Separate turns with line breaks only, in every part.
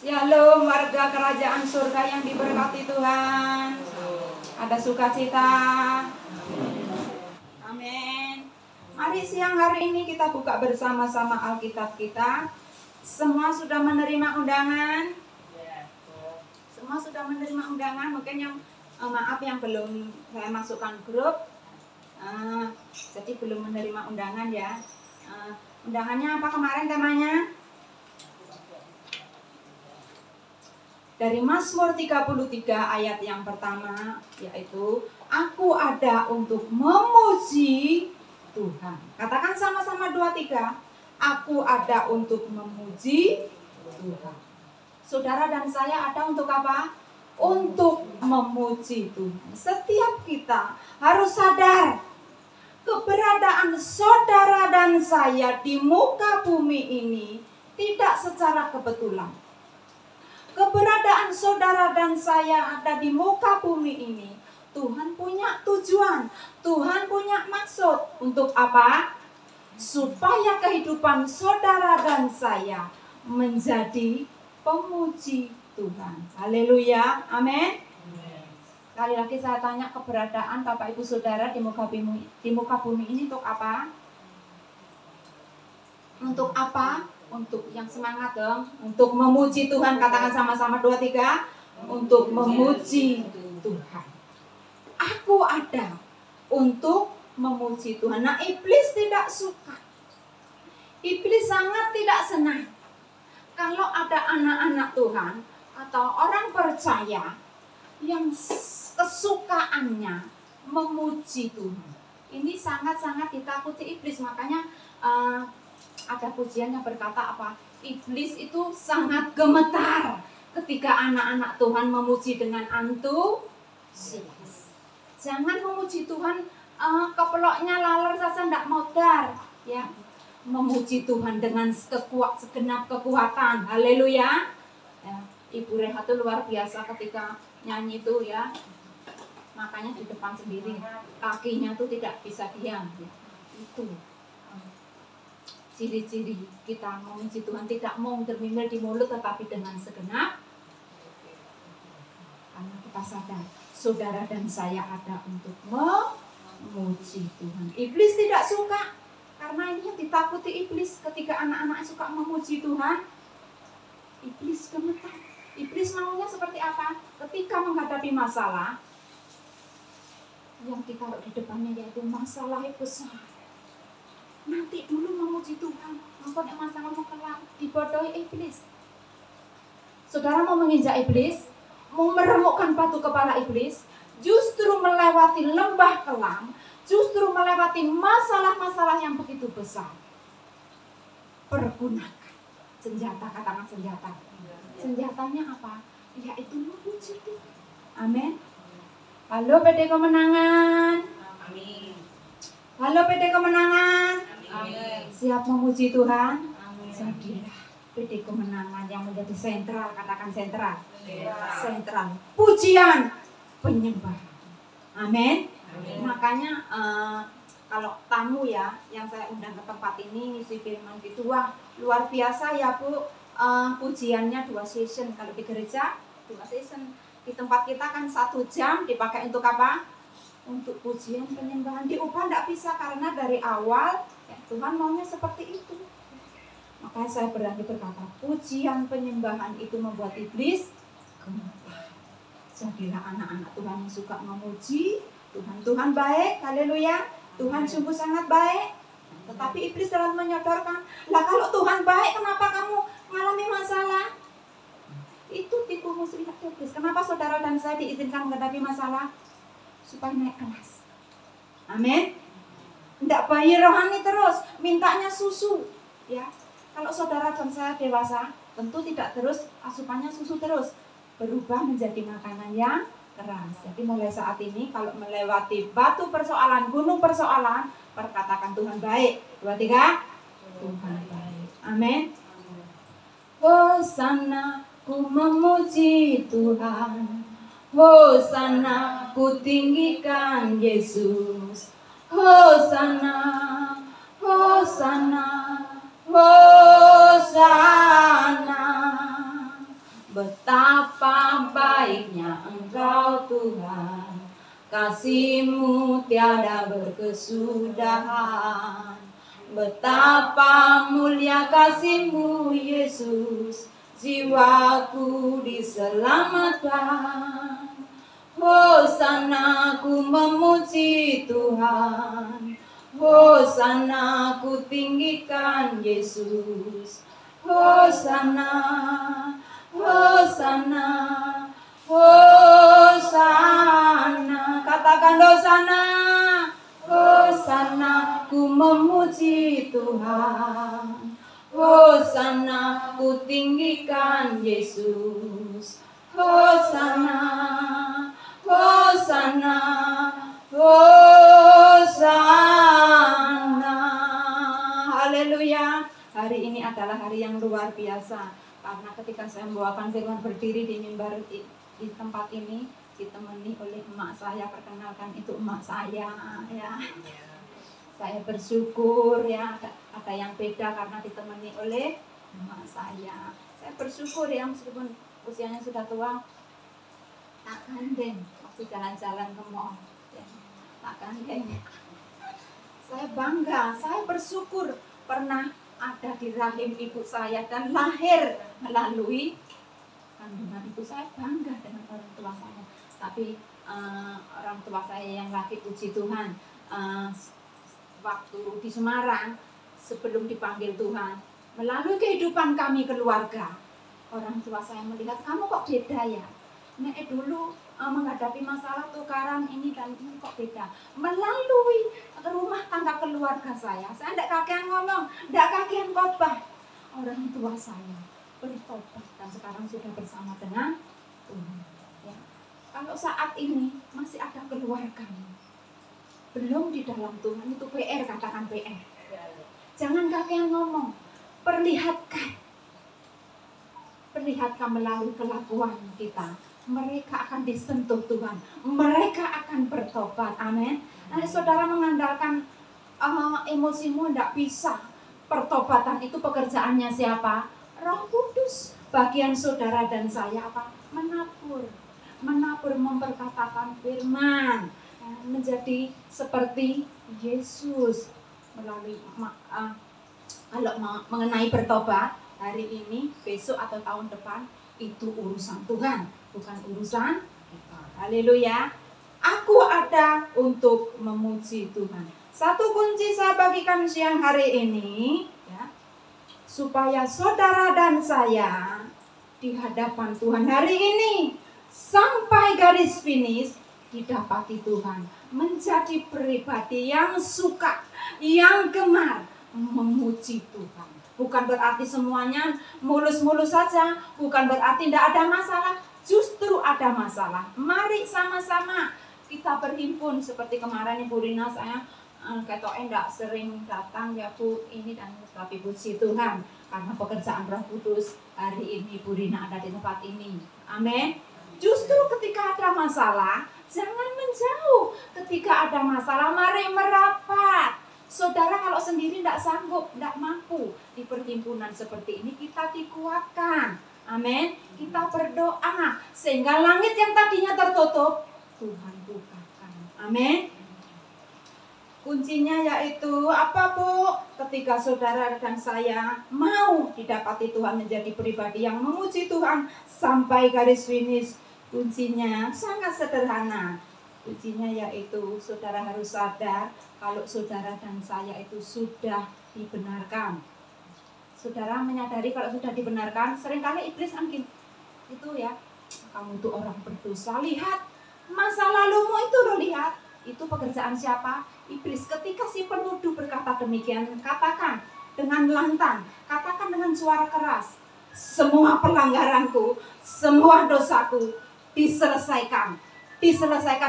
Shalom warga kerajaan surga yang diberkati Tuhan. Ada sukacita. Amin. Mari siang hari ini kita buka bersama-sama Alkitab kita. Semua sudah menerima undangan? Semua sudah menerima undangan? Mungkin yang maaf yang belum saya masukkan grup. Jadi belum menerima undangan ya. Undangannya apa kemarin temanya? Dari Mazmur 33 ayat yang pertama, yaitu aku ada untuk memuji Tuhan. Katakan sama-sama 2-3. Aku ada untuk memuji Tuhan. Saudara dan saya ada untuk apa? Untuk memuji Tuhan. Setiap kita harus sadar keberadaan saudara dan saya di muka bumi ini tidak secara kebetulan. Keberadaan saudara dan saya ada di muka bumi ini, Tuhan punya tujuan, Tuhan punya maksud. Untuk apa? Supaya kehidupan saudara dan saya menjadi pemuji Tuhan. Haleluya, amin. Sekali lagi saya tanya, keberadaan Bapak Ibu Saudara di muka bumi ini untuk apa? Untuk apa? Untuk yang semangat dong, untuk memuji Tuhan. Katakan sama-sama 2-3. Untuk memuji Tuhan. Aku ada untuk memuji Tuhan. Nah, iblis tidak suka. Iblis sangat tidak senang kalau ada anak-anak Tuhan atau orang percaya yang kesukaannya memuji Tuhan. Ini sangat-sangat ditakuti iblis. Makanya ada pujian yang berkata apa? Iblis itu sangat gemetar ketika anak-anak Tuhan memuji dengan antusias. Jangan memuji Tuhan kepeloknya laler saja, tidak modar ya. Memuji Tuhan dengan segenap kekuatan. Haleluya ya. Ibu Reha itu luar biasa ketika nyanyi itu ya. Makanya di depan sendiri kakinya tuh tidak bisa diam ya. Itu ciri-ciri kita memuji Tuhan, tidak mau termimil di mulut tetapi dengan segenap. Karena kita sadar saudara dan saya ada untuk memuji Tuhan. Iblis tidak suka, karena ini yang ditakuti iblis. Ketika anak-anak suka memuji Tuhan, iblis gemetar. Iblis maunya seperti apa? Ketika menghadapi masalah yang ditaruh di depannya, yaitu masalah yang besar, nanti dulu memuji Tuhan, engkau yang masalah mau kelar, dibodohi iblis. Saudara mau menginjak iblis, mau meremukkan batu kepala iblis, justru melewati lembah kelam, justru melewati masalah-masalah yang begitu besar. Pergunakan senjata, katakan senjata. Senjatanya apa? Yaitu memuji Tuhan. Amin. Halo PD Kemenangan.
Amin.
Halo PD Kemenangan.
Amin.
Siap memuji Tuhan?
Amin.
Jadilah PD Kemenangan yang menjadi sentral, katakan sentral.
Sentral.
Pujian, penyembahan. Amin.
Amin.
Makanya kalau tamu ya yang saya undang ke tempat ini ngisi firman gitu, wah luar biasa ya Bu. Pujiannya 2 session. Kalau di gereja 2 session. Di tempat kita kan 1 jam dipakai untuk apa? Untuk pujian penyembahan. Diubah tidak bisa karena dari awal ya, Tuhan maunya seperti itu. Makanya saya berani berkata, pujian penyembahan itu membuat iblis gemetar. Jadilah anak-anak Tuhan yang suka memuji Tuhan. Tuhan baik, haleluya. Tuhan sungguh sangat baik. Tetapi iblis selalu menyodorkan, lah kalau Tuhan baik kenapa kamu mengalami masalah? Itu tipu muslihat iblis. Kenapa saudara dan saya diizinkan menghadapi masalah? Supaya naik kelas. Amin. Tidak bayi rohani terus, mintanya susu ya. Kalau saudara dan saya dewasa, tentu tidak terus asupannya susu terus, berubah menjadi makanan yang keras. Jadi mulai saat ini kalau melewati batu persoalan, gunung persoalan, perkatakan Tuhan baik. 2-3. Tuhan baik. Amin. Hosana, ku memuji Tuhan. Hosana, ku tinggikan Yesus. Hosana, Hosana, Hosana. Betapa baiknya Engkau Tuhan, kasih-Mu tiada berkesudahan. Betapa mulia kasih-Mu Yesus, jiwaku diselamatkan. Hosana ku memuji Tuhan, Hosana ku tinggikan Yesus. Hosana, Hosana, Hosana. Katakan Hosana, Hosana ku memuji Tuhan, Hosana ku tinggikan Yesus. Hosana, Hosana, Hosana. Haleluya. Hari ini adalah hari yang luar biasa, karena ketika saya membawakan firman berdiri di mimbar di tempat ini ditemani oleh emak saya. Perkenalkan, itu emak saya ya. Saya bersyukur ya, ada yang beda karena ditemani oleh emak saya. Saya bersyukur ya, meskipun usianya sudah tua, tak gandeng waktu jalan-jalan ke mall ya, tak gandeng. Saya bangga, saya bersyukur pernah ada di rahim ibu saya dan lahir melalui kandungan ibu saya. Bangga dengan orang tua saya. Tapi orang tua saya yang laki, puji Tuhan, waktu di Semarang sebelum dipanggil Tuhan, melalui kehidupan kami keluarga, orang tua saya melihat, kamu kok beda ya, Nek dulu menghadapi masalah tukaran ini dan ini kok beda. Melalui rumah tangga keluarga saya tidak kakean ngomong, tidak kakean khotbah, orang tua saya bertobat dan sekarang sudah bersama dengan Tuhan ya. Kalau saat ini masih ada keluarga belum di dalam Tuhan, itu PR, katakan PR. Jangan kakean ngomong, perlihatkan melalui kelakuan kita. Mereka akan disentuh Tuhan, mereka akan bertobat. Amin. Nah, saudara mengandalkan emosimu tidak bisa. Pertobatan itu pekerjaannya siapa? Roh Kudus. Bagian saudara dan saya apa? Menabur, memperkatakan firman, menjadi seperti Yesus. Melalui kalau mengenai bertobat hari ini, besok atau tahun depan, itu urusan Tuhan, bukan urusan kita. Haleluya. Aku ada untuk memuji Tuhan. Satu kunci saya bagikan siang hari ini ya, supaya saudara dan saya di hadapan Tuhan hari ini sampai garis finish didapati Tuhan, menjadi pribadi yang suka, yang gemar memuji Tuhan. Bukan berarti semuanya mulus-mulus saja, bukan berarti tidak ada masalah, justru ada masalah. Mari sama-sama kita berhimpun seperti kemarin Ibu Rina, saya ketoke tidak sering datang ya Bu ini, dan tapi puji Tuhan karena pekerjaan Roh Kudus hari ini Ibu Rina ada di tempat ini. Amin. Justru ketika ada masalah, jangan menjauh. Ketika ada masalah, mari merapat. Saudara kalau sendiri tidak sanggup, tidak mampu di perhimpunan seperti ini, kita dikuatkan. Amin. Kita berdoa sehingga langit yang tadinya tertutup, Tuhan bukakan. Amin. Kuncinya yaitu apa Bu? Ketika saudara dan saya mau didapati Tuhan menjadi pribadi yang memuji Tuhan sampai garis finish, kuncinya sangat sederhana. Kuncinya yaitu saudara harus sadar kalau saudara dan saya itu sudah dibenarkan. Saudara menyadari kalau sudah dibenarkan, seringkali iblis angin itu ya, kamu itu orang berdosa, lihat masa lalumu itu lo lihat. Itu pekerjaan siapa? Iblis. Ketika si penuduh berkata demikian, katakan dengan lantang, katakan dengan suara keras, semua pelanggaranku, semua dosaku diselesaikan,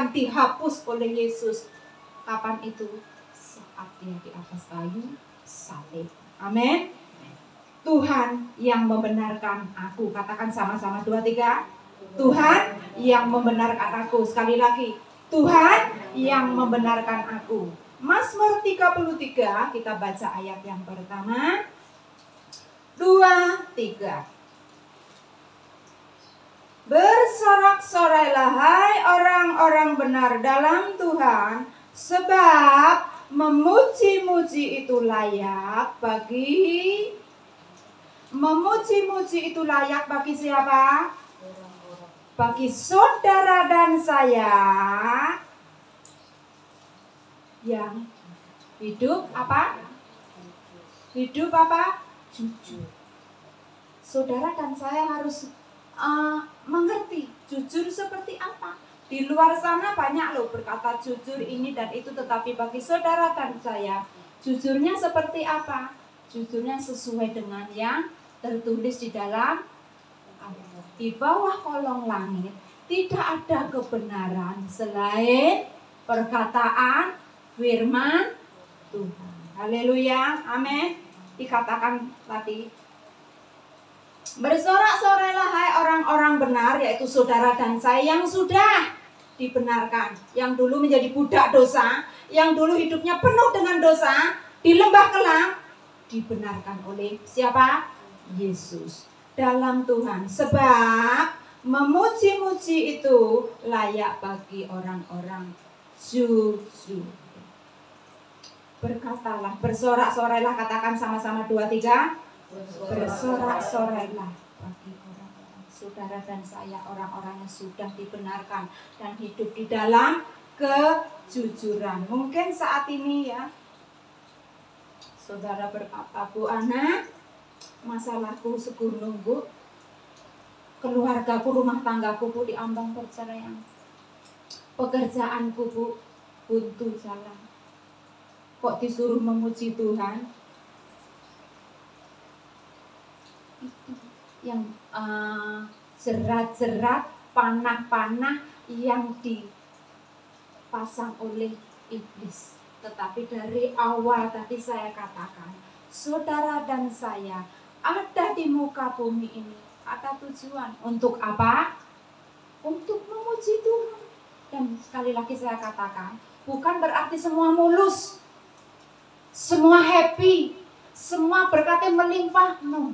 dihapus oleh Yesus. Kapan itu? Saat dia di atas kayu salib. Amin. Tuhan yang membenarkan aku. Katakan sama-sama 2, 3. Tuhan yang membenarkan aku. Sekali lagi, Tuhan yang membenarkan aku. Mazmur 33, kita baca ayat yang pertama. 2, 3. Bersorak-sorailah hai orang-orang benar dalam Tuhan, sebab memuji-muji itu layak bagi siapa? Bagi saudara dan saya yang hidup apa? Hidup apa? Jujur. Saudara dan saya harus mengerti jujur seperti apa. Di luar sana banyak loh berkata jujur ini dan itu, tetapi bagi saudara dan saya jujurnya seperti apa? Jujurnya sesuai dengan yang tertulis di dalam Alkitab. Di bawah kolong langit tidak ada kebenaran selain perkataan firman Tuhan. Haleluya, amin. Dikatakan tadi, bersorak-sorailah hai orang-orang benar, yaitu saudara dan saya yang sudah dibenarkan, yang dulu menjadi budak dosa, yang dulu hidupnya penuh dengan dosa, di lembah kelam, dibenarkan oleh siapa? Yesus dalam Tuhan. Sebab memuji-muji itu layak bagi orang-orang jujur. Berkatalah, bersorak-sorailah, katakan sama-sama 2, 3. Bersorak-sorailah bagi orang-orang saudara dan saya, orang-orang yang sudah dibenarkan dan hidup di dalam kejujuran. Mungkin saat ini ya, saudara berkata, Bu Ana, masalahku segunung Bu, keluargaku, rumah tanggaku Bu di ambang perceraian, pekerjaanku Bu buntu jalan. Kok disuruh memuji Tuhan? Itu yang jerat-jerat, panah-panah yang dipasang oleh iblis. Tetapi dari awal tadi saya katakan, saudara dan saya ada di muka bumi ini, ada tujuan. Untuk apa? Untuk memuji Tuhan. Dan sekali lagi saya katakan, bukan berarti semua mulus, semua happy, semua berkatnya melimpah, no.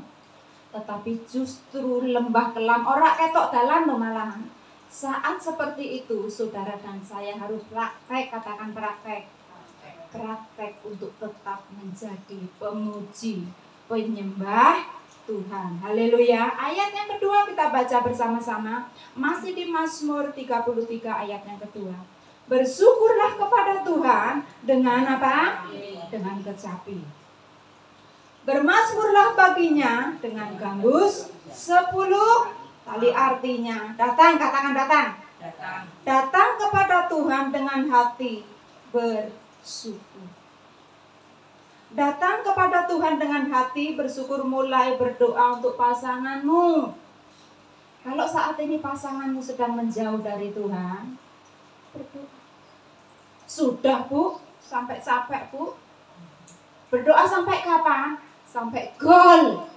Tetapi justru lembah kelam, ora ketok dalan malahan. Saat seperti itu, saudara dan saya harus praktek, katakan praktek untuk tetap menjadi pemuji, penyembah Tuhan. Haleluya. Ayat yang kedua kita baca bersama-sama, masih di Mazmur 33 ayat yang kedua. Bersyukurlah kepada Tuhan dengan apa? Dengan kecapi. Bermazmurlah baginya dengan gambus 10 tali, artinya datang, katakan datang. Datang kepada Tuhan dengan hati bersyukur. Datang kepada Tuhan dengan hati bersyukur, mulai berdoa untuk pasanganmu. Kalau saat ini pasanganmu sedang menjauh dari Tuhan, berdoa. Sudah Bu, sampai capek Bu. Berdoa sampai kapan? Sampai gol,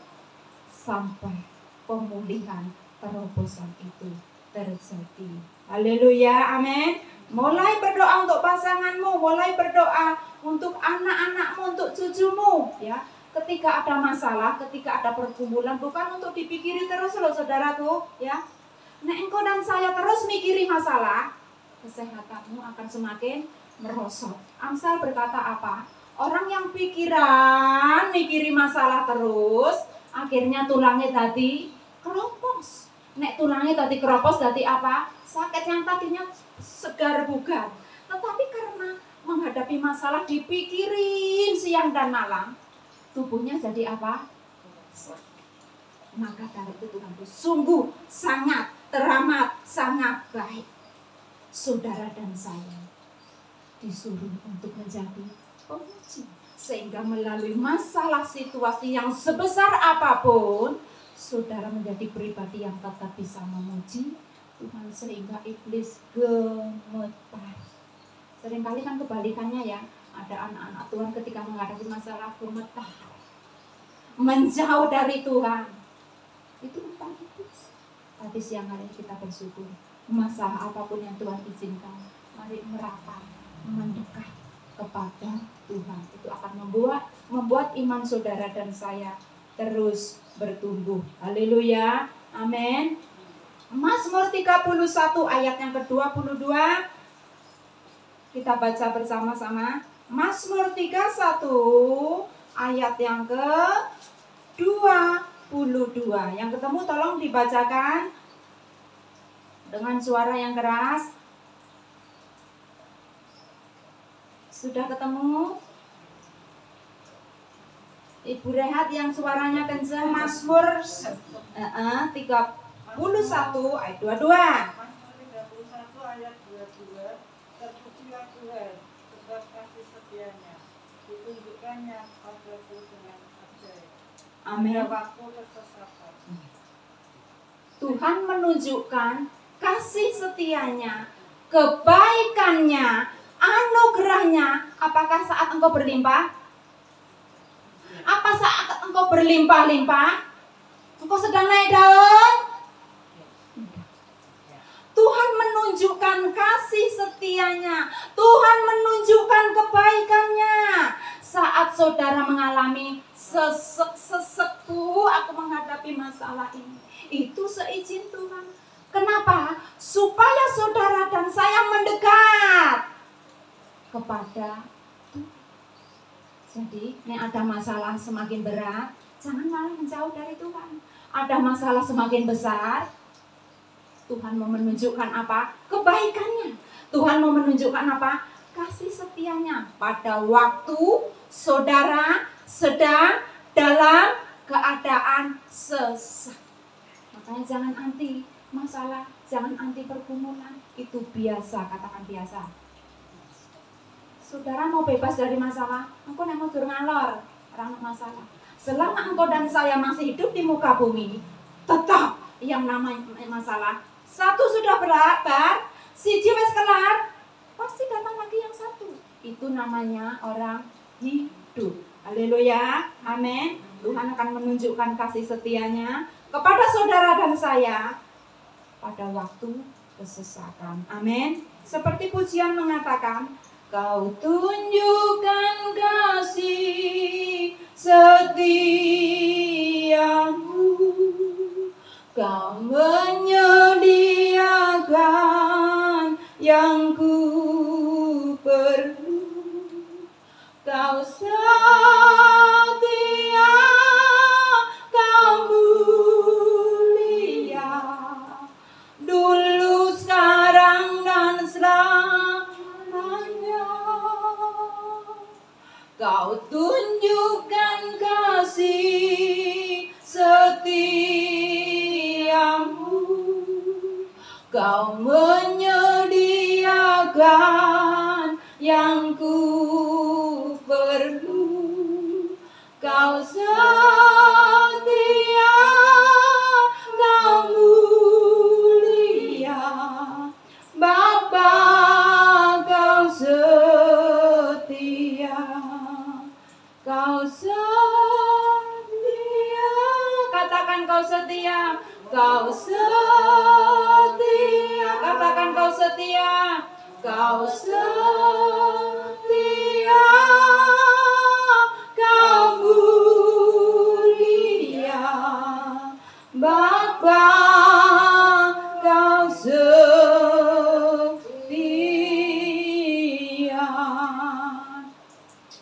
sampai pemulihan terobosan itu terjadi. Haleluya, amin. Mulai berdoa untuk pasanganmu, mulai berdoa untuk anak-anakmu, untuk cucumu, ya. Ketika ada masalah, ketika ada pergumulan, bukan untuk dipikiri terus loh saudaraku, ya. Nah, engkau dan saya terus mikiri masalah, kesehatanmu akan semakin merosot. Amsal berkata apa? Orang yang mikiri masalah terus, akhirnya tulangnya tadi keropos. Nek tulangnya tadi keropos, tadi apa? Sakit yang tadinya segar bugar. Tetapi karena menghadapi masalah dipikirin siang dan malam, tubuhnya jadi apa? Maka dari itu Tuhan itu sungguh sangat teramat, sangat baik. Saudara dan saya disuruh untuk menjadi pemuji, sehingga melalui masalah situasi yang sebesar apapun, saudara menjadi pribadi yang tetap bisa memuji Tuhan, sehingga iblis gemetar. Seringkali kan kebalikannya ya, ada anak-anak Tuhan ketika menghadapi masalah gemetar, menjauh dari Tuhan. Itu bukan iblis. Tapi siang hari kita bersyukur, masalah apapun yang Tuhan izinkan, mari merapat, mendekat kepada Tuhan. Itu akan membuat iman saudara dan saya terus bertumbuh. Haleluya, amin. Mazmur 31 ayat yang ke-22. Kita baca bersama-sama. Mazmur 31 ayat yang ke-22. Yang ketemu tolong dibacakan dengan suara yang keras. Sudah ketemu? Ibu Rehat yang suaranya kencang. Mazmur 31 ayat 22.
Mazmur 31 ayat 22. Terpujilah Tuhan, sebab kasih setianya ditunjukkannya padaku dengan ajaib.
Amin.
Pada waktu kesesatan.
Tuhan menunjukkan kasih setianya, kebaikannya, anugerahnya. Apakah saat engkau berlimpah? Apa saat engkau berlimpah-limpah? Engkau sedang naik daun? Tuhan menunjukkan kasih setianya. Tuhan menunjukkan kebaikannya. Saat saudara mengalami sesek-sesek, aku menghadapi masalah ini. Itu seizin Tuhan. Kenapa? Supaya saudara dan saya mendekat kepada Tuhan. Jadi, ini ada masalah semakin berat, jangan malah menjauh dari Tuhan. Ada masalah semakin besar, Tuhan mau menunjukkan apa? Kebaikannya. Tuhan mau menunjukkan apa? Kasih setianya. Pada waktu saudara sedang dalam keadaan sesak. Makanya jangan anti masalah, jangan anti pergumulan. Itu biasa, katakan biasa. Saudara mau bebas dari masalah, engkau mau ngalor, orang masalah. Selama engkau dan saya masih hidup di muka bumi, tetap yang namanya masalah. Satu sudah berabar, siji wis kelar, pasti datang lagi yang satu. Itu namanya orang hidup. Haleluya, amin. Tuhan akan menunjukkan kasih setianya kepada saudara dan saya pada waktu kesesakan. Amin. Seperti pujian mengatakan, Kau tunjukkan kasih setiamu, Kau menyediakan yang ku perlu, Kau setia, Kau mulia, dulu, sekarang, dan selamanya. Kau tunjukkan kasih setiamu, Kau menyediakan yang ku perlu, Kau setia, Kau mulia, Bapa, Kau setia, Kau setia. Katakan Kau setia, Kau setia. Katakan Kau setia, Kau setia, Kau mulia, Bapa, Kau setia.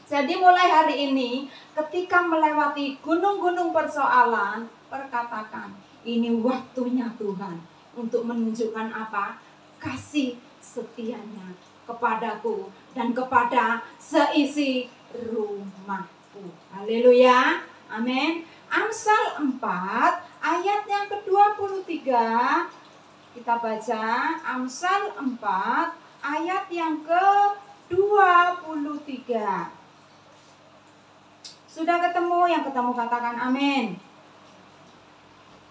Jadi mulai hari ini, ketika melewati gunung-gunung persoalan, perkatakan, ini waktunya Tuhan untuk menunjukkan apa? Kasih setianya kepadaku dan kepada seisi rumahku. Haleluya, amin. Amsal 4 ayat yang ke-23. Kita baca Amsal 4 ayat yang ke-23. Sudah ketemu? Yang ketemu katakan amin.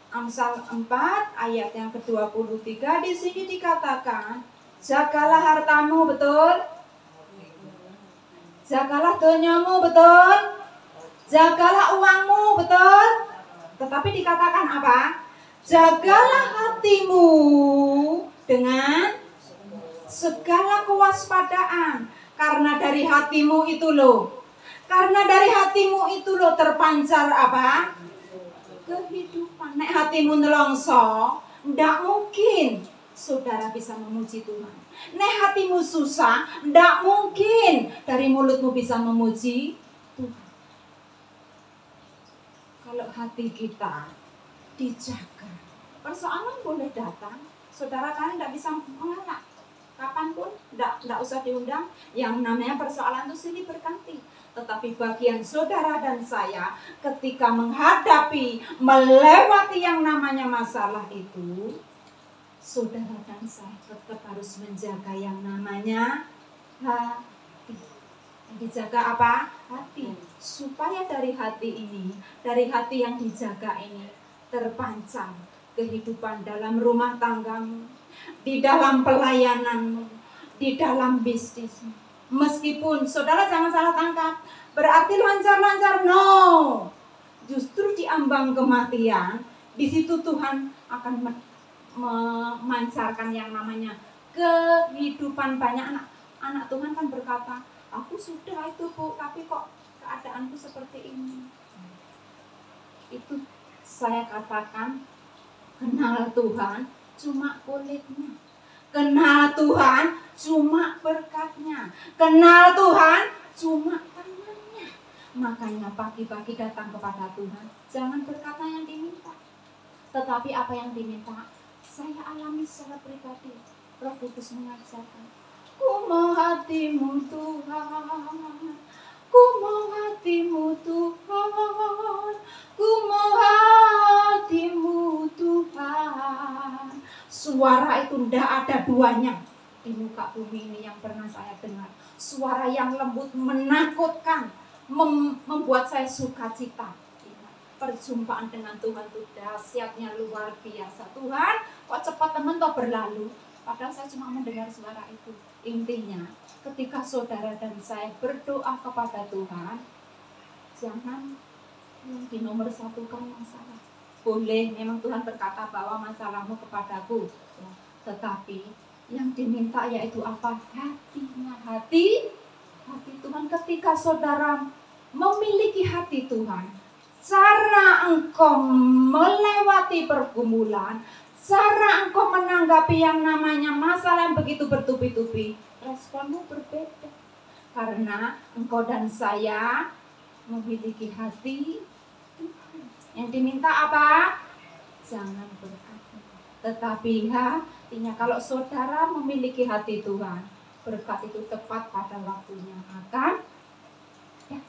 Amsal 4 ayat yang ke-23, di sini dikatakan, jagalah hartamu, betul? Jagalah donyamu, betul? Jagalah uangmu, betul? Tetapi dikatakan apa? Jagalah hatimu dengan segala kewaspadaan, karena dari hatimu itu loh. Karena dari hatimu itu loh terpancar apa? Kehidupan. Nek hatimu nelongso, ndak mungkin mungkin saudara bisa memuji Tuhan. Nek hatimu susah, ndak mungkin dari mulutmu bisa memuji Tuhan. Kalau hati kita dijaga, persoalan boleh datang, saudara kan ndak bisa mengelak. Kapanpun, ndak usah diundang. Yang namanya persoalan itu silih berganti. Tetapi bagian saudara dan saya ketika menghadapi, melewati yang namanya masalah itu, saudara dan saya tetap harus menjaga yang namanya hati. Dijaga apa? Hati. Supaya dari hati ini, dari hati yang dijaga ini, terpancar kehidupan dalam rumah tanggamu, di dalam pelayananmu, di dalam bisnismu. Meskipun saudara jangan salah tangkap, berarti lancar-lancar, no. Justru di ambang kematian, di situ Tuhan akan memancarkan yang namanya kehidupan. Banyak anak Tuhan kan berkata, aku sudah itu Bu, tapi kok keadaanku seperti ini. Itu saya katakan, kenal Tuhan cuma kulitnya, kenal Tuhan cuma berkatnya, kenal Tuhan cuma tangannya. Makanya pagi-pagi datang kepada Tuhan, jangan berkatnya yang diminta, tetapi apa yang diminta. Saya alami secara pribadi, Roh Kudus mengajarkan, ku mau hatimu Tuhan, ku mau hatimu Tuhan, ku mau hatimu Tuhan. Suara itu ndak ada duanya di muka bumi ini yang pernah saya dengar. Suara yang lembut, menakutkan, membuat saya sukacita. Perjumpaan dengan Tuhan itu dahsyatnya luar biasa. Tuhan, kok cepat teman toh berlalu. Padahal saya cuma mendengar suara itu. Intinya, ketika saudara dan saya berdoa kepada Tuhan, jangan yang di nomor satukan masalah. Boleh, memang Tuhan berkata bahwa masalahmu kepadaku, ya. Tetapi yang diminta yaitu apa? Hatinya. Hati Tuhan. Ketika saudara memiliki hati Tuhan, cara engkau melewati pergumulan, cara engkau menanggapi yang namanya masalah yang begitu bertubi-tubi, responmu berbeda. Karena engkau dan saya memiliki hati Tuhan. Yang diminta apa? Jangan berkata. Tetapi hatinya, kalau saudara memiliki hati Tuhan, berkat itu tepat pada waktunya akan. Ya.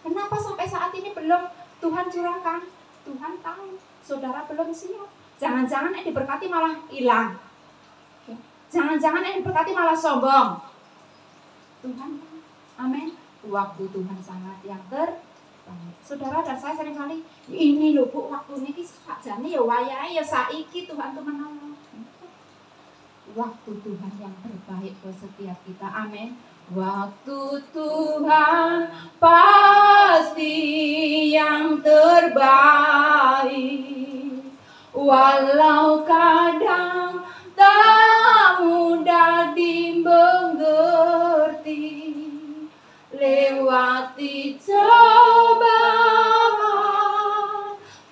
Kenapa sampai saat ini belum Tuhan curahkan? Tuhan tahu, saudara belum siap. Jangan-jangan yang diberkati malah hilang. Ya. Jangan-jangan yang diberkati malah sombong. Tuhan, amin. Waktu Tuhan sangat yang terbaik. Saudara dan saya seringkali, ini loh Bu, waktu ini sakjane ya wayahe ya saiki Tuhan tuh menolong. Waktu Tuhan yang terbaik buat setiap kita, amin. Waktu Tuhan pasti yang terbaik, walau kadang tak mudah dimengerti. Lewati cobaan,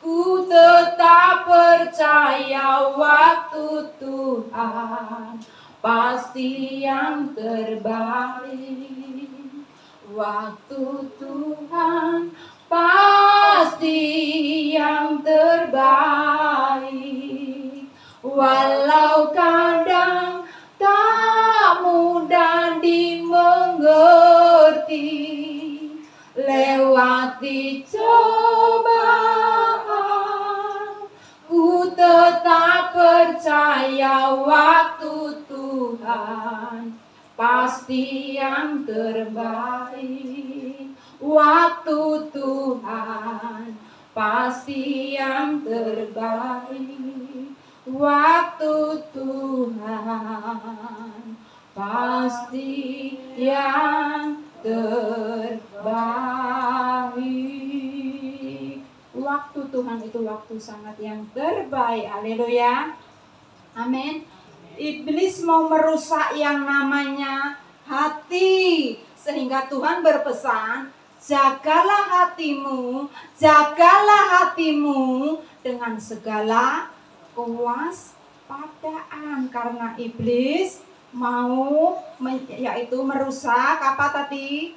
ku tetap percaya waktu Tuhan pasti yang terbaik. Waktu Tuhan pasti yang terbaik, walau kadang tak mudah dimengerti. Lewati cobaan, ku tetap percaya waktu Tuhan pasti yang terbaik. Waktu Tuhan pasti yang terbaik. Waktu Tuhan pasti yang terbaik. Waktu Tuhan itu waktu sangat yang terbaik. Haleluya. Amin. Iblis mau merusak yang namanya hati, sehingga Tuhan berpesan, jagalah hatimu dengan segala kewaspadaan. padaan, karena iblis mau yaitu merusak apa tadi?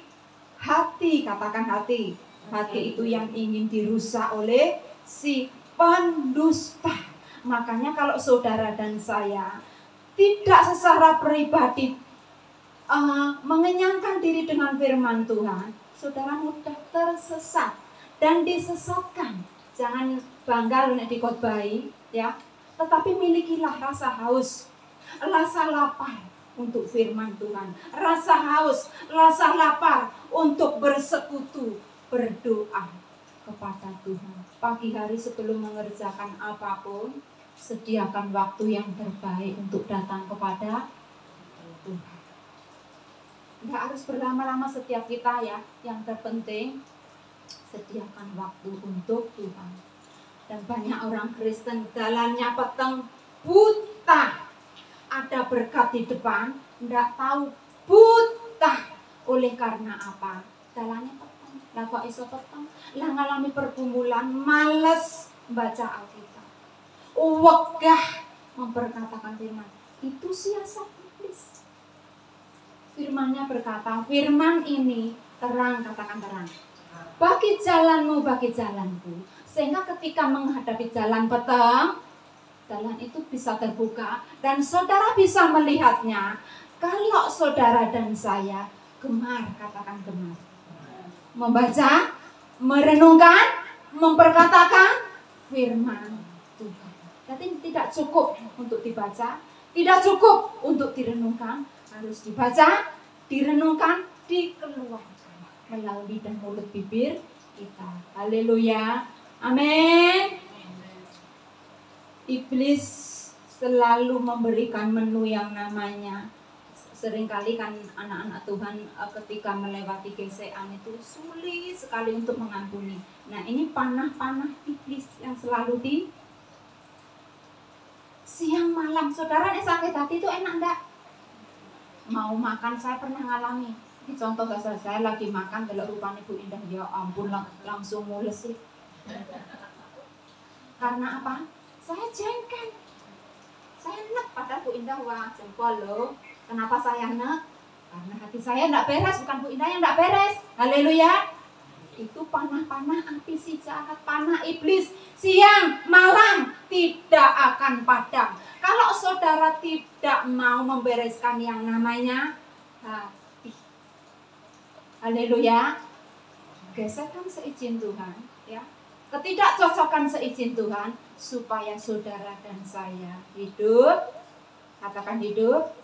Hati, katakan hati. Hati itu yang ingin dirusak oleh si pendusta. Makanya kalau saudara dan saya tidak secara pribadi mengenyangkan diri dengan firman Tuhan, saudara mudah tersesat dan disesatkan. Jangan bangga nek dikhotbahi ya, tetapi milikilah rasa haus, rasa lapar untuk firman Tuhan, rasa haus, rasa lapar untuk bersekutu, berdoa kepada Tuhan. Pagi hari sebelum mengerjakan apapun, sediakan waktu yang terbaik untuk datang kepada Tuhan. Nggak harus berlama-lama setiap kita ya. Yang terpenting sediakan waktu untuk Tuhan. Dan banyak orang Kristen jalannya peteng, buta. Ada berkat di depan, nggak tahu, buta. Oleh karena apa? Jalannya peteng. Lah kok iso peteng? Lah ngalami pergumulan, males baca Alkitab, wegah memperkatakan firman. Itu siasat iblis. Firman-Nya berkata, firman ini terang, katakan terang, bagi jalanmu, bagi jalanku. Sehingga ketika menghadapi jalan peteng, jalan itu bisa terbuka dan saudara bisa melihatnya. Kalau saudara dan saya gemar, katakan gemar, membaca, merenungkan, memperkatakan firman Tuhan. Jadi tidak cukup untuk dibaca, tidak cukup untuk direnungkan, harus dibaca, direnungkan, dikeluarkan melalui dan mulut bibir kita. Haleluya. Amin. Iblis selalu memberikan menu yang namanya, seringkali kan anak-anak Tuhan ketika melewati gesekan itu sulit sekali untuk mengampuni. Nah ini panah-panah iblis yang selalu di siang malam. Saudara nih sakit hati itu enak enggak? Mau makan, saya pernah ngalami. Ini contoh saya lagi makan, kalau rupanya Bu Indah, ya ampun langsung mules sih. Karena apa? Saya jengkel. Saya enak pada Bu Indah, wah jempol loh. Kenapa saya enak? Karena hati saya enggak beres, bukan Bu Indah yang enggak beres. Haleluya. Itu panah-panah api si jahat, panah iblis siang malam tidak akan padam. Kalau saudara tidak mau membereskan yang namanya hati. Haleluya. Gesekan seizin Tuhan, ya. Ketidakcocokan seizin Tuhan supaya saudara dan saya hidup, katakan hidup,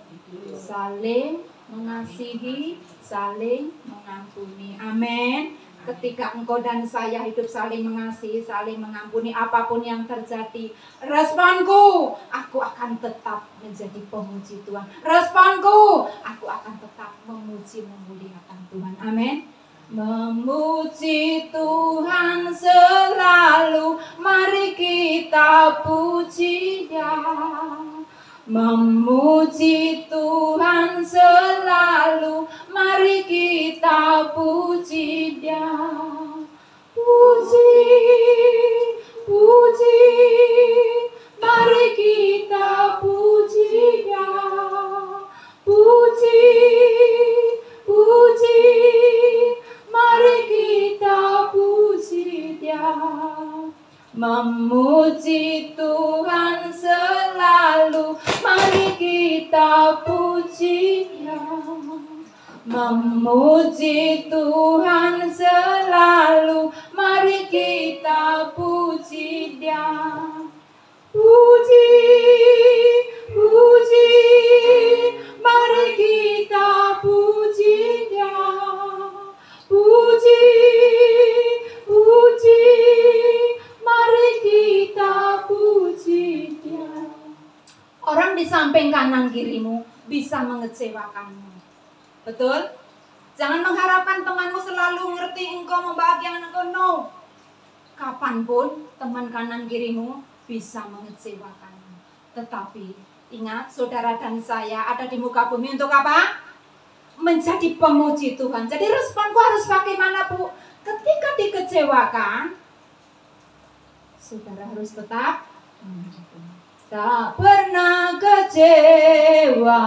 saling mengasihi, saling mengampuni. Amin. Ketika engkau dan saya hidup saling mengasihi, saling mengampuni, apapun yang terjadi, responku, aku akan tetap menjadi pemuji Tuhan. Responku, aku akan tetap memuji, memuliakan Tuhan. Amin. Memuji Tuhan selalu, mari kita puji Dia. Memuji Tuhan selalu, mari kita puji Dia. Puji, puji, mari kita puji Dia. Puji, puji, mari kita puji Dia. Memuji Tuhan selalu, mari kita puji Dia. Memuji Tuhan selalu, mari kita puji Dia. Puji, puji, mari kita puji Dia. Puji, puji, mari kita puji Dia. Orang di samping kanan kirimu bisa mengecewakanmu. Betul? Jangan mengharapkan temanmu selalu ngerti engkau, membahagiakan engkau. No. Kapanpun teman kanan kirimu bisa mengecewakanmu. Tetapi ingat, saudara dan saya ada di muka bumi untuk apa? Menjadi pemuji Tuhan. Jadi responku harus bagaimana, Bu? Ketika dikecewakan, saudara harus tetap tak pernah kecewa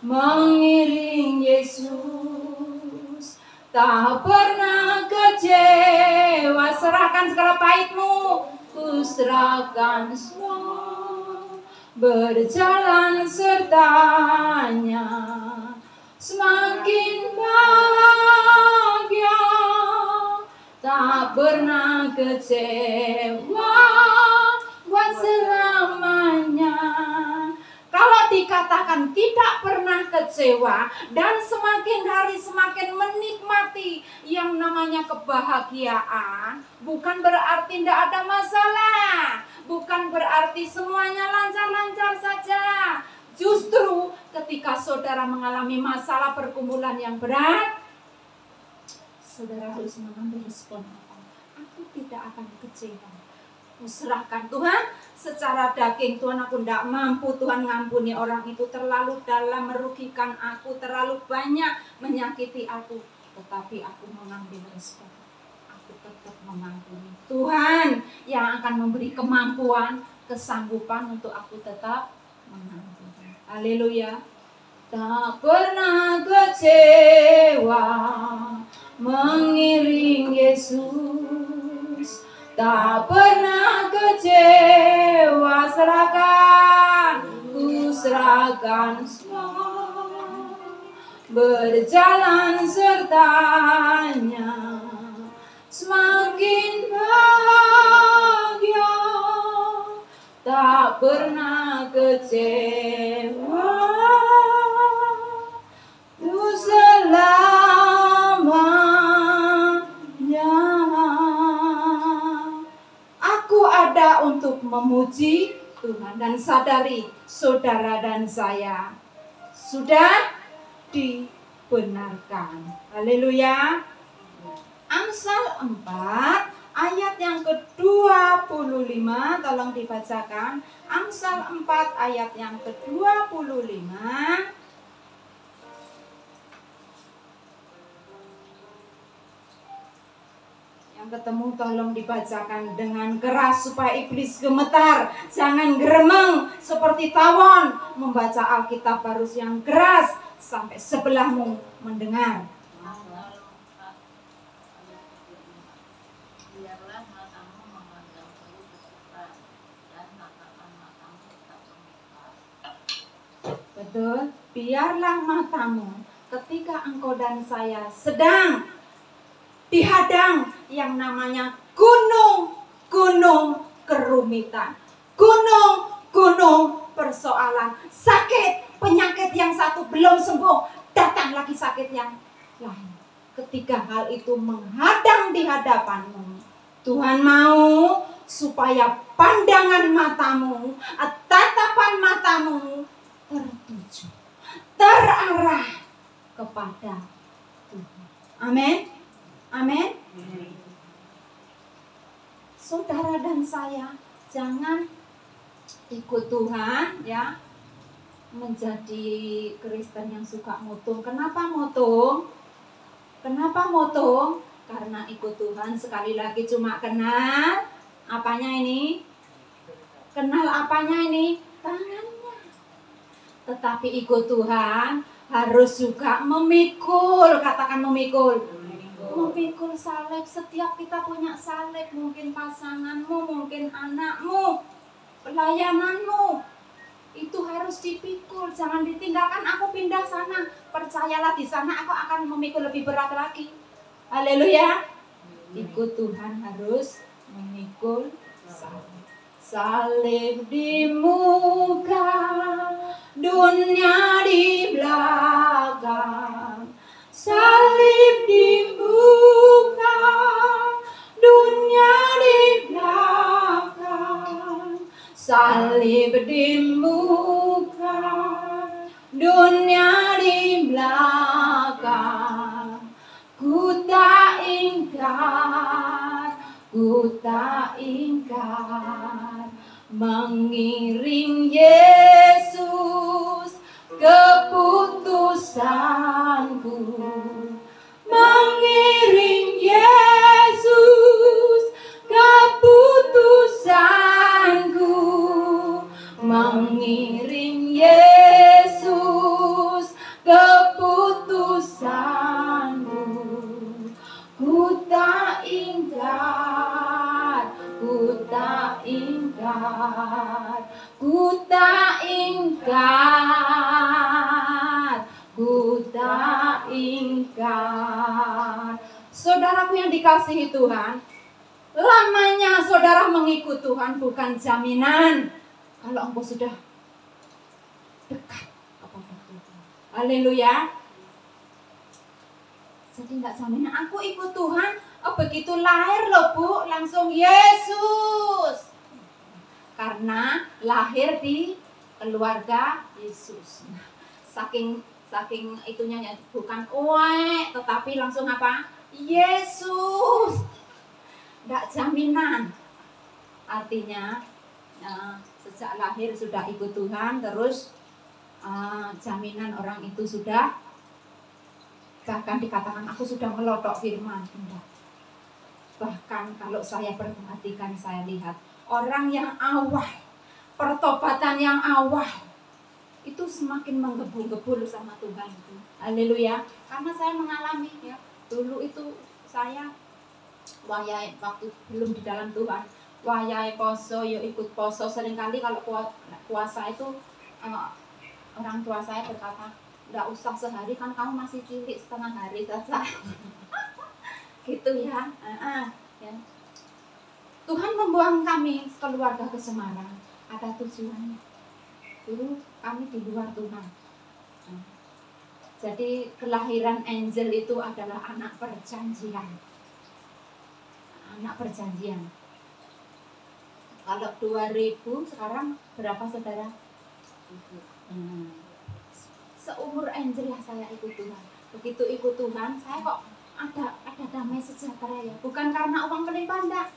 mengiring Yesus, tak pernah kecewa. Serahkan segala pahitmu, ku serahkan semua, berjalan sertanya, semakin bahagia, tak pernah kecewa buat selamanya. Kalau dikatakan tidak pernah kecewa dan semakin hari semakin menikmati yang namanya kebahagiaan, bukan berarti tidak ada masalah, bukan berarti semuanya lancar-lancar saja. Justru ketika saudara mengalami masalah pergumulan yang berat, saudara harus mengambil respon apa? Aku tidak akan kecewa. Serahkan Tuhan, secara daging Tuhan aku tidak mampu, Tuhan ngampuni orang itu, terlalu dalam merugikan aku, terlalu banyak menyakiti aku. Tetapi aku mengambil respon, aku tetap mengampuni. Tuhan yang akan memberi kemampuan, kesanggupan untuk aku tetap mengampuni. Haleluya. Tak pernah kecewa mengiring Yesus, tak pernah kecewa. Serahkan, ku serahkan semua, berjalan sertanya, semakin bahagia, tak pernah kecewa. Ku selamanya. Aku ada untuk memuji Tuhan, dan sadari saudara dan saya sudah dibenarkan. Haleluya. Amsal 4 ayat yang ke-25, tolong dibacakan. Amsal 4 ayat yang ke-25. Ketemu tolong dibacakan dengan keras supaya iblis gemetar, jangan geremeng seperti tawon. Membaca Alkitab harus yang keras sampai sebelahmu mendengar.
Biarlah matamu memandang terus ke depan dan tatapan matamu tetap mengupas.
Betul, biarlah matamu ketika engkau dan saya sedang dihadang yang namanya gunung-gunung kerumitan, gunung-gunung persoalan, sakit, penyakit yang satu belum sembuh, datang lagi sakit yang lain. Ketika hal itu menghadang di hadapanmu, Tuhan mau supaya pandangan matamu, tatapan matamu tertuju, terarah kepada Tuhan. Amin. Amin. Saudara dan saya jangan ikut Tuhan ya, menjadi Kristen yang suka mutung. Kenapa mutung? Kenapa mutung? Karena ikut Tuhan sekali lagi cuma kenal apanya ini? Kenal apanya ini? Tangannya. Tetapi ikut Tuhan harus juga memikul, katakan memikul. Memikul salib. Setiap kita punya salib, mungkin pasanganmu, mungkin anakmu, pelayananmu, itu harus dipikul, jangan ditinggalkan. Aku pindah sana, percayalah di sana aku akan memikul lebih berat lagi. Haleluya. Ikut Tuhan harus memikul salib. Salib di muka, dunia di belakang. Salib di muka, dunia di belakang. Salib di muka, dunia di belakang. Ku tak ingkar, ku tak ingkar, mengiring Yesus keputusanku, mengiring Yesus keputusanku, mengiring Yesus keputusanmu. Ku tak ingkar, ku tak ingkar, ku tak ingkar, ku tak ingkar. Saudaraku yang dikasihi Tuhan, lamanya saudara mengikut Tuhan bukan jaminan kalau engkau sudah dekat kepada Tuhan. Haleluya. Jadi enggak jaminan aku ikut Tuhan, begitu lahir loh Bu, langsung Yesus. Karena lahir di keluarga Yesus. Saking itunya ya, bukan oe, tetapi langsung apa? Yesus. Enggak jaminan. Artinya sejak lahir sudah ikut Tuhan, terus jaminan orang itu sudah, bahkan dikatakan aku sudah melotok firman. Enggak. Bahkan kalau saya perhatikan, saya lihat orang yang awal, pertobatan yang awal itu semakin menggebu-gebu sama Tuhan itu. Haleluya. Karena saya mengalami ya, dulu itu saya wayai waktu belum di dalam Tuhan, wayai poso, yo ikut poso. Seringkali kalau puasa itu orang tua saya berkata, nggak usah sehari, kan kamu masih cilik, setengah hari saja. Gitu ya. Ya. Tuhan membuang kami keluarga ke Semarang, ada tujuannya. Dulu kami di luar Tuhan. Jadi kelahiran Angel itu adalah anak perjanjian. Anak perjanjian. Kalau 2000 sekarang berapa saudara? Seumur Angel lah saya ikut Tuhan. Begitu ikut Tuhan, saya kok ada damai sejahtera ya. Bukan karena uang melimpah enggak,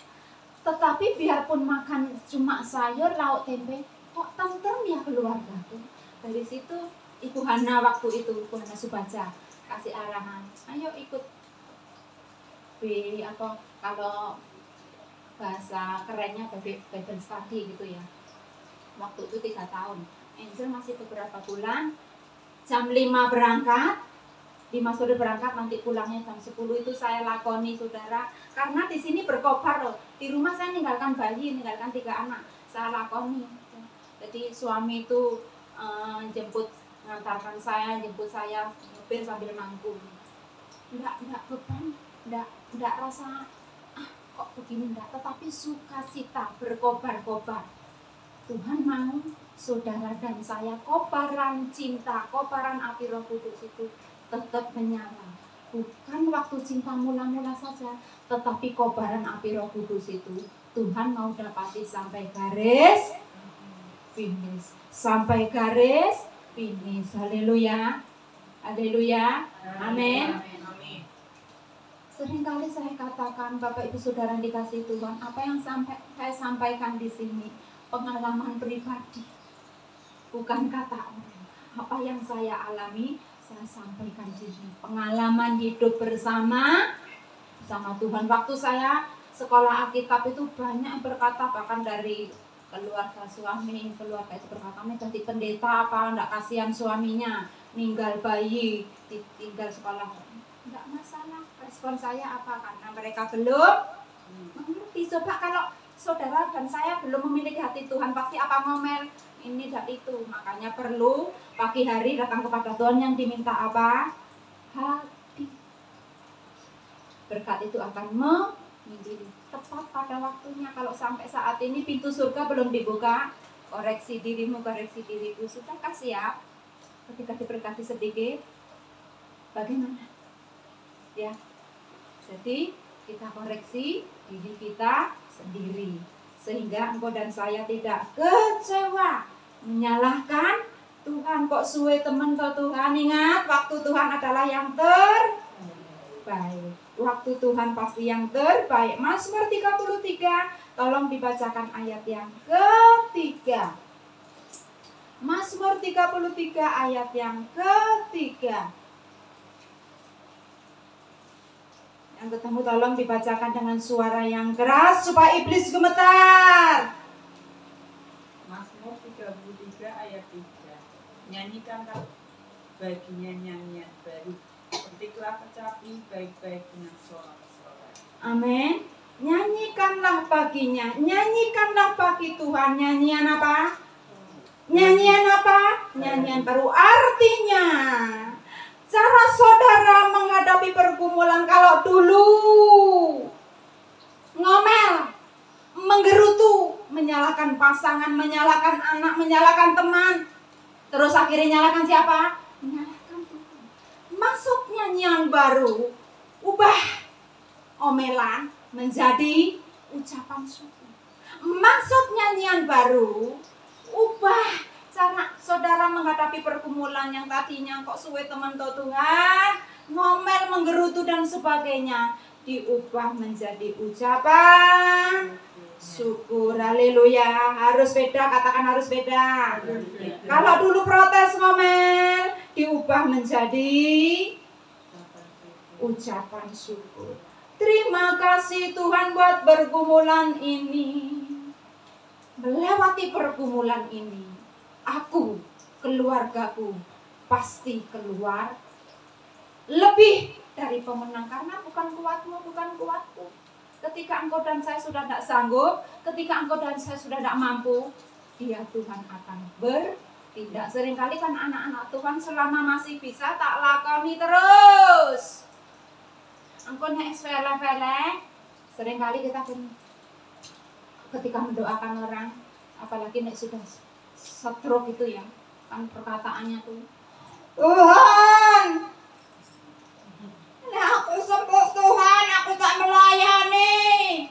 tetapi biarpun makan cuma sayur, lauk, tempe, kok tentrem ya keluarga tuh. Dari situ Ibu Hana waktu itu, Ibu Hana Subaca kasih arahan, ayo ikut kalau bahasa kerennya Bible study gitu ya. Waktu itu 3 tahun. Angel masih beberapa bulan. Jam 5 berangkat, 5 sore berangkat, nanti pulangnya jam 10. Itu saya lakoni saudara. Karena di sini berkobar loh. Di rumah saya ninggalkan bayi, ninggalkan 3 anak. Saya lakoni. Jadi suami itu ngantarkan saya, jemput saya, nyupir sambil nangkung. Enggak beban, enggak rasa kok begini, enggak. Tetapi sukacita, berkobar-kobar. Tuhan mau saudara dan saya, kobaran cinta, kobaran api Roh Kudus itu tetap menyala. Bukan waktu cinta mula-mula saja, tetapi kobaran api Roh Kudus itu Tuhan mau dapati sampai garis finish. Sampai garis finish. Haleluya. Haleluya. Amin. Seringkali saya katakan, Bapak Ibu Saudara dikasih Tuhan, apa yang saya sampaikan di sini pengalaman pribadi, bukan kata orang. Apa yang saya alami, saya sampaikan di sini. Pengalaman hidup bersama Tuhan. Waktu saya sekolah Alkitab itu banyak berkata, bahkan dari keluarga suami, keluarga itu berkata, jadi pendeta apa, enggak kasihan suaminya, ninggal bayi, tinggal sekolah. Enggak masalah. Respon saya apa? Karena mereka belum mengerti. Coba kalau saudara dan saya belum memiliki hati Tuhan, pasti apa ngomel ini dan itu. Makanya perlu pagi hari datang kepada Tuhan yang diminta apa? Hati. Berkat itu akan mengiringi tepat pada waktunya. Kalau sampai saat ini pintu surga belum dibuka, koreksi dirimu, koreksi diriku. Sudahkah siap? Ketika diberkati sedikit, bagaimana? Ya. Jadi kita koreksi diri kita sendiri, sehingga engkau dan saya tidak kecewa, menyalahkan Tuhan. Kok suwe teman ke Tuhan? Ingat, waktu Tuhan adalah yang terbaik. Waktu Tuhan pasti yang terbaik. Mazmur 33, tolong dibacakan ayat yang ketiga. Mazmur 33 ayat yang ketiga. Yang ketemu tolong dibacakan dengan suara yang keras supaya iblis gemetar.
Mazmur 33
3 ayat 3. Nyanyikanlah baginya nyanyian baru, petiklah kecapi baik-baik dengan sorak-sorai.
Amin. Nyanyikanlah baginya, nyanyikanlah bagi Tuhan. Nyanyian apa? Nyanyian apa? Nyanyian baru. Artinya cara saudara menghadapi pergumulan. Kalau dulu ngomel, menggerutu, menyalahkan pasangan, menyalahkan anak, menyalahkan teman, terus akhirnya nyalahkan siapa? Menyalahkan Tuhan. Masuk nyanyian baru, ubah omelan menjadi ucapan syukur. Maksud nyanyian baru, ubah cara saudara menghadapi pergumulan yang tadinya kok suwe teman Tuhan, ngomel, menggerutu dan sebagainya, diubah menjadi ucapan syukur. Haleluya. Harus beda, katakan harus beda. Kalau dulu protes, ngomel, diubah menjadi ucapan syukur. Terima kasih Tuhan buat pergumulan ini. Melewati pergumulan ini, aku, keluargaku pasti keluar lebih dari pemenang. Karena bukan kuatmu, bukan kuatku. Ketika engkau dan saya sudah tidak sanggup, ketika engkau dan saya sudah tidak mampu, Dia Tuhan akan bertindak. Seringkali kan anak-anak Tuhan selama masih bisa tak lakoni terus. Engkau nek vele-vele, seringkali kita ketika mendoakan orang, apalagi nek sudah stroke itu ya, kan perkataannya tuh, Tuhan, nek aku sembuh Tuhan, aku tak melayani.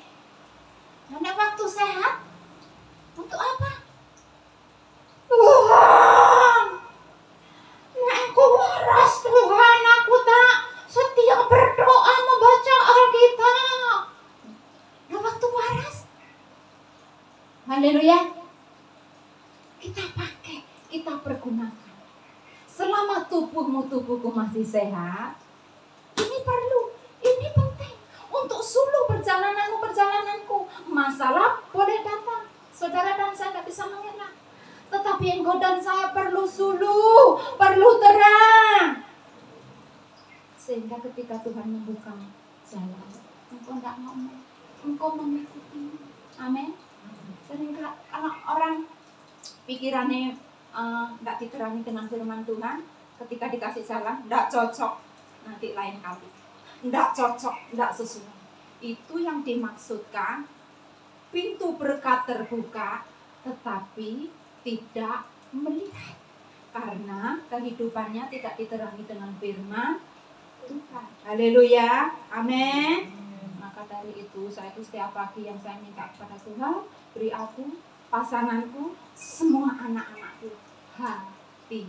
Nek waktu sehat, untuk apa? Tuhan, nek aku waras Tuhan, aku tak setia berdoa membaca Alkitab. Nah, waktu waras, haleluya, kita pakai, kita pergunakan. Selama tubuhku masih sehat, ini perlu, ini penting untuk suluh perjalananku. Masalah boleh datang, saudara dan saya tidak bisa mengelak, tetapi engkau dan saya perlu suluh, perlu terang. Sehingga ketika Tuhan membuka jalan, engkau tidak ngomong, engkau mengikuti. Amin. Sehingga kalau orang pikirannya tidak diterangi dengan firman Tuhan, ketika dikasih jalan, tidak cocok, nanti lain kali. Tidak cocok, tidak sesuai. Itu yang dimaksudkan, pintu berkat terbuka, tetapi tidak melihat. Karena kehidupannya tidak diterangi dengan firman Tuhan. Haleluya. Amin. Maka dari itu saya itu setiap pagi yang saya minta kepada Tuhan, beri aku, pasanganku, semua anak-anakku hati.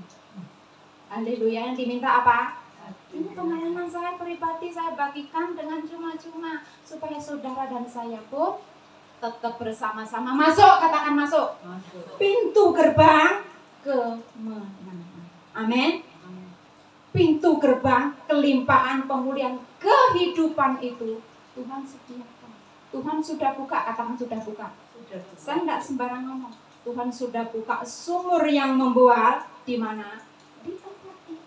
Haleluya. Yang diminta apa? Ini pengalaman saya pribadi, saya bagikan dengan cuma-cuma supaya saudara dan saya pun tetap bersama-sama masuk, katakan masuk. Pintu gerbang kemenangan. Amin. Pintu gerbang kelimpahan pemulihan kehidupan itu Tuhan sediakan. Tuhan sudah buka, katakan sudah buka. Saya tidak sembarang ngomong. Tuhan sudah buka sumur yang membual di mana? Di tempat ini.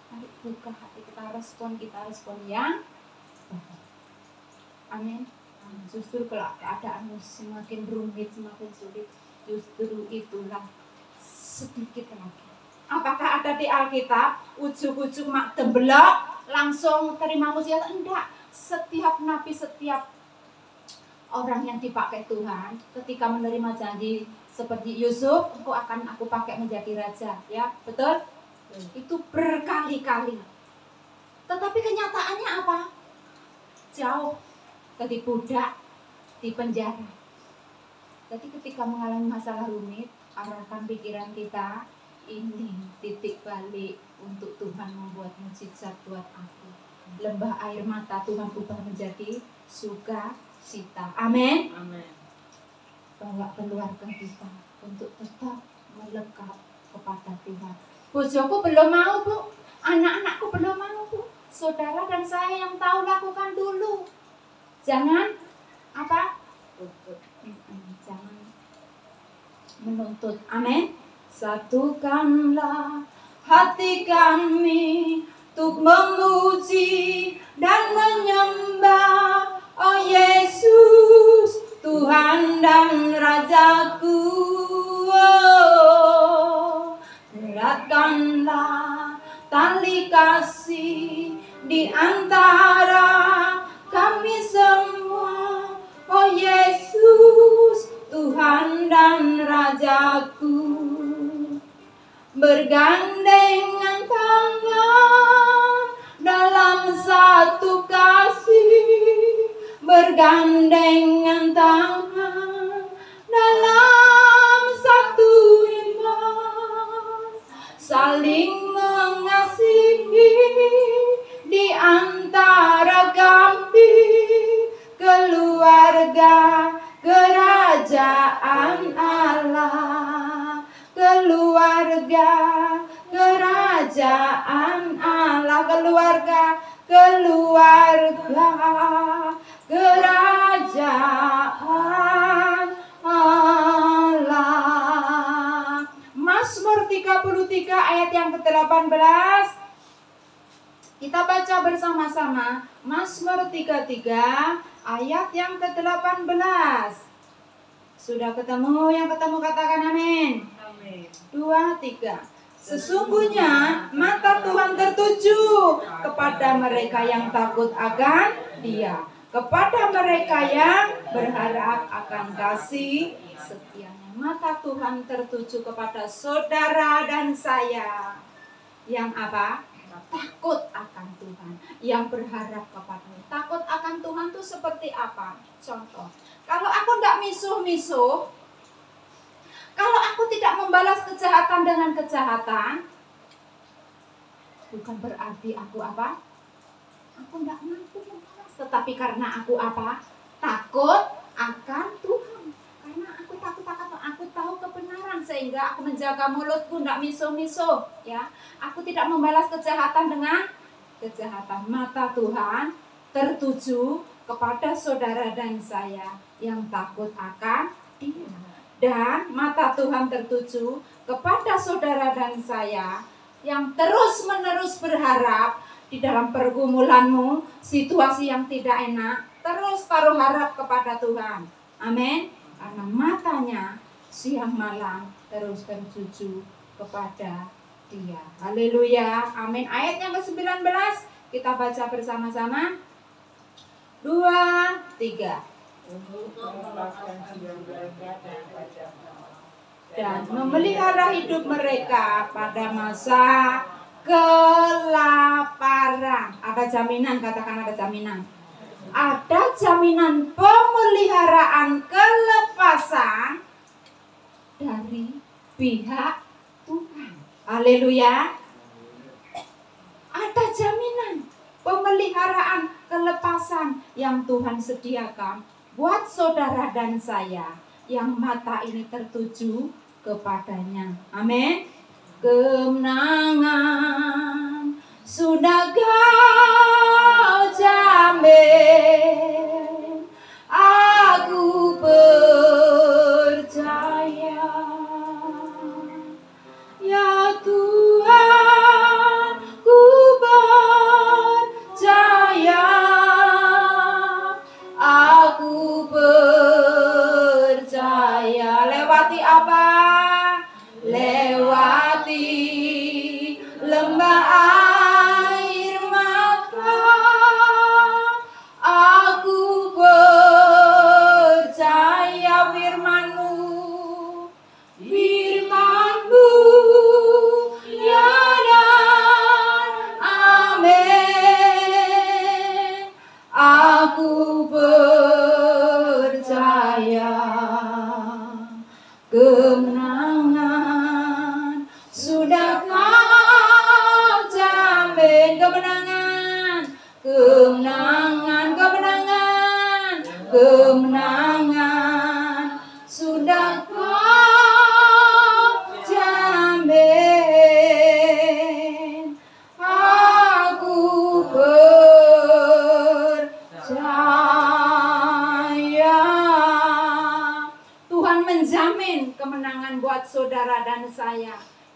Mari buka hati kita, respon yang baik. Amin. Justru kalau keadaanmu semakin rumit, semakin sulit, justru itulah sedikit lagi. Apakah ada di Alkitab ujuk-ujuk mak tembelok langsung terima mujizat? Enggak. Setiap nabi, setiap orang yang dipakai Tuhan ketika menerima janji seperti Yusuf, engkau akan aku pakai menjadi raja, ya betul? Itu berkali-kali. Tetapi kenyataannya apa? Jauh, jadi budak di penjara. Jadi ketika mengalami masalah rumit, arahkan pikiran kita, ini titik balik untuk Tuhan membuat mujizat buat aku. Lembah air mata Tuhan ubah menjadi sukacita. Amin.
Amin.
Bawa keluarga kita untuk tetap melekat kepada Tuhan. Bojoku belum mau, Bu. Anak-anakku belum mau, Bu. Saudara dan saya yang tahu lakukan dulu. Jangan apa? Jangan menuntut. Amin. Satukanlah hati kami untuk memuji dan menyembah, oh Yesus, Tuhan dan Rajaku. Oh, eratkanlah tali kasih di antara kami semua, oh Yesus, Tuhan dan Rajaku. Bergandengan tangan dalam satu kasih, bergandengan tangan dalam satu iman, saling mengasihi di antara kami, keluarga kerajaan Allah, keluarga kerajaan Allah, keluarga kerajaan Allah. Mazmur 33 ayat yang ke-18. Kita baca bersama-sama Mazmur 33 ayat yang ke-18. Sudah ketemu? Yang ketemu katakan amin.
Amin.
2, 3. Sesungguhnya mata Tuhan tertuju kepada mereka yang takut akan Dia, kepada mereka yang berharap akan kasih setianya. Mata Tuhan tertuju kepada saudara dan saya yang apa? Takut akan Tuhan, yang berharap kepada-Nya. Takut akan Tuhan itu seperti apa? Contoh, kalau aku tidak misuh-misuh, kalau aku tidak membalas kejahatan dengan kejahatan, bukan berarti aku apa? Aku tidak mampu membalas. Tetapi karena aku apa? Takut akan Tuhan. Karena aku takut akan Tuhan, aku tahu kebenaran, sehingga aku menjaga mulutku, tidak misuh-misuh. Ya, aku tidak membalas kejahatan dengan kejahatan. Mata Tuhan tertuju kepada saudara dan saya yang takut akan Dia. Dan mata Tuhan tertuju kepada saudara dan saya yang terus-menerus berharap di dalam pergumulanmu, situasi yang tidak enak, terus taruh harap kepada Tuhan. Amin. Karena matanya siang malam terus tertuju kepada Dia. Haleluya. Amin. Ayat yang ke-19 kita baca bersama-sama. 2, 3.
Untuk melepaskan jiwa mereka daripada
Dan memelihara hidup mereka pada masa kelaparan. Ada jaminan, katakan ada jaminan. Ada jaminan pemeliharaan kelepasan dari pihak Tuhan. Haleluya. Ada jaminan pemeliharaan kelepasan yang Tuhan sediakan buat saudara dan saya yang mata ini tertuju kepadanya. Amin. Kemenangan sudah Kau jamin, aku percaya, ya Tuhan, ku percaya, aku percaya. Lewati apa? Lewati lembah air mata, aku percaya firman-Mu, firman-Mu, ya dan amin. Aku percaya kemenangan sudah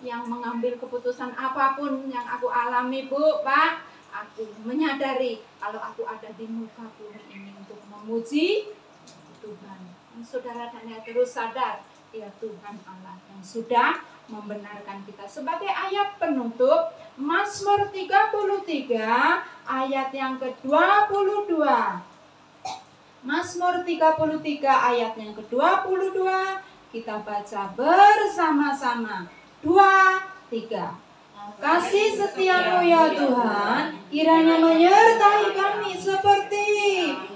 yang mengambil keputusan apapun yang aku alami, Bu, Pak, aku menyadari kalau aku ada di muka bumi ini untuk memuji Tuhan. Saudara dan saya terus sadar, ya Tuhan Allah yang sudah membenarkan kita. Sebagai ayat penutup, Mazmur 33 ayat yang ke-22. Mazmur 33 ayat yang ke-22 kita baca bersama-sama. 2, 3. Kasih setiamu ya Tuhan, kiranya menyertai kami seperti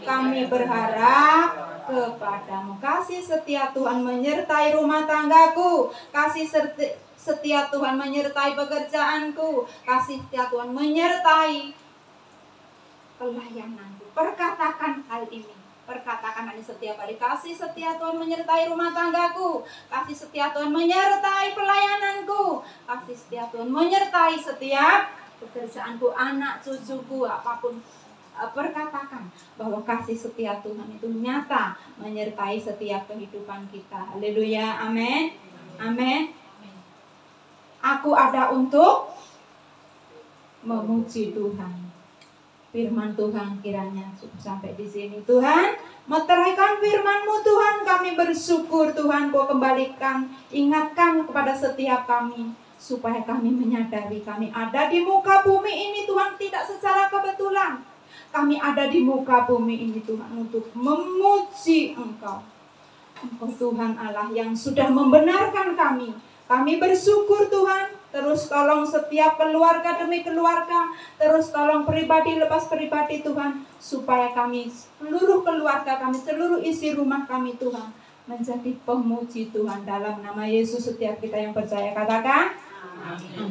kami berharap kepadamu. Kasih setia Tuhan menyertai rumah tanggaku. Kasih setia Tuhan menyertai pekerjaanku. Kasih setia Tuhan menyertai pelayananku. Perkatakan hal ini. Perkatakan hal ini setiap hari. Kasih setia Tuhan menyertai rumah tanggaku. Kasih setia Tuhan menyertai pelayananku. Kasih setia Tuhan menyertai setiap pekerjaanku, anak cucuku, apapun. Perkatakan bahwa kasih setia Tuhan itu nyata menyertai setiap kehidupan kita. Haleluya, amin. Amin. Aku ada untuk memuji Tuhan. Firman Tuhan kiranya cukup sampai di sini. Tuhan, meteraikan firman-Mu Tuhan, kami bersyukur Tuhan, Kau kembalikan, ingatkan kepada setiap kami, supaya kami menyadari kami ada di muka bumi ini Tuhan tidak secara kebetulan. Kami ada di muka bumi ini Tuhan untuk memuji Engkau. Engkau Tuhan Allah yang sudah membenarkan kami. Kami bersyukur Tuhan. Terus tolong setiap keluarga demi keluarga. Terus tolong pribadi lepas pribadi Tuhan. Supaya kami, seluruh keluarga kami, seluruh isi rumah kami Tuhan, menjadi pemuji Tuhan. Dalam nama Yesus setiap kita yang percaya katakan. Amin.